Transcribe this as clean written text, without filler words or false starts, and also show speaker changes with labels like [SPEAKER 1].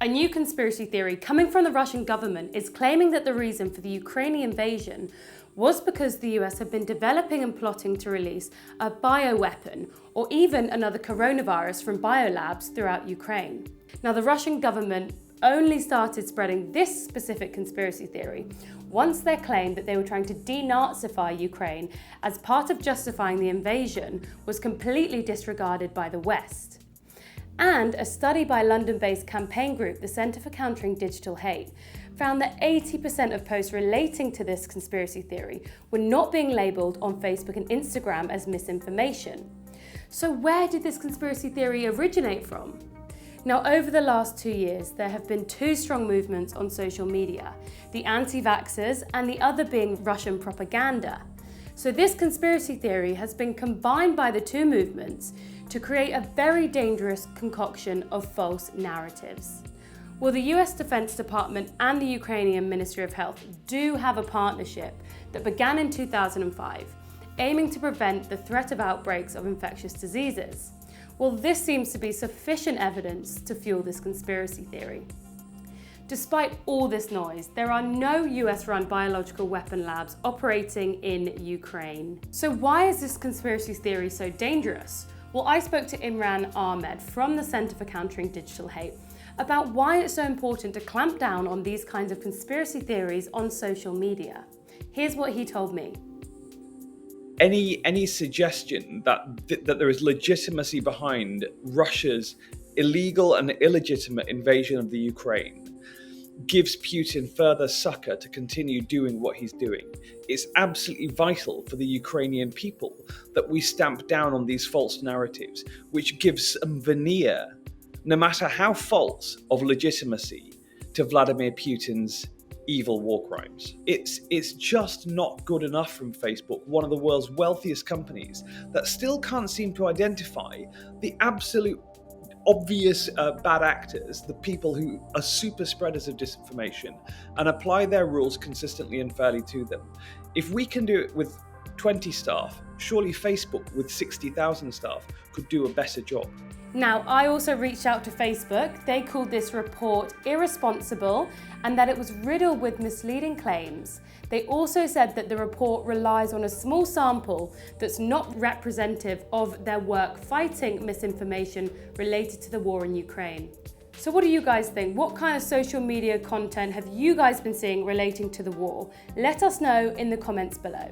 [SPEAKER 1] A new conspiracy theory coming from the Russian government is claiming that the reason for the Ukrainian invasion was because the US had been developing and plotting to release a bioweapon or even another coronavirus from biolabs throughout Ukraine. Now, the Russian government only started spreading this specific conspiracy theory once their claim that they were trying to denazify Ukraine as part of justifying the invasion was completely disregarded by the West. And a study by London-based campaign group, the Centre for Countering Digital Hate, found that 80% of posts relating to this conspiracy theory were not being labelled on Facebook and Instagram as misinformation. So where did this conspiracy theory originate from? Now, over the last 2 years, there have been two strong movements on social media, the anti-vaxxers and the other being Russian propaganda. So this conspiracy theory has been combined by the two movements to create a very dangerous concoction of false narratives. Well, the US Defense Department and the Ukrainian Ministry of Health do have a partnership that began in 2005, aiming to prevent the threat of outbreaks of infectious diseases. Well, this seems to be sufficient evidence to fuel this conspiracy theory. Despite all this noise, there are no US-run biological weapon labs operating in Ukraine. So why is this conspiracy theory so dangerous? Well, I spoke to Imran Ahmed from the Centre for Countering Digital Hate about why it's so important to clamp down on these kinds of conspiracy theories on social media. Here's what he told me.
[SPEAKER 2] Any suggestion that there is legitimacy behind Russia's illegal and illegitimate invasion of the Ukraine gives Putin further succor to continue doing what he's doing. It's absolutely vital for the Ukrainian people that we stamp down on these false narratives, which gives some veneer, no matter how false, of legitimacy to Vladimir Putin's evil war crimes. It's just not good enough from Facebook, one of the world's wealthiest companies, that still can't seem to identify the absolute obvious bad actors, the people who are super spreaders of disinformation, and apply their rules consistently and fairly to them. If we can do it with 20 staff, surely Facebook with 60,000 staff could do a better job.
[SPEAKER 1] Now, I also reached out to Facebook. They called this report irresponsible and that it was riddled with misleading claims. They also said that the report relies on a small sample that's not representative of their work fighting misinformation related to the war in Ukraine. So what do you guys think? What kind of social media content have you guys been seeing relating to the war? Let us know in the comments below.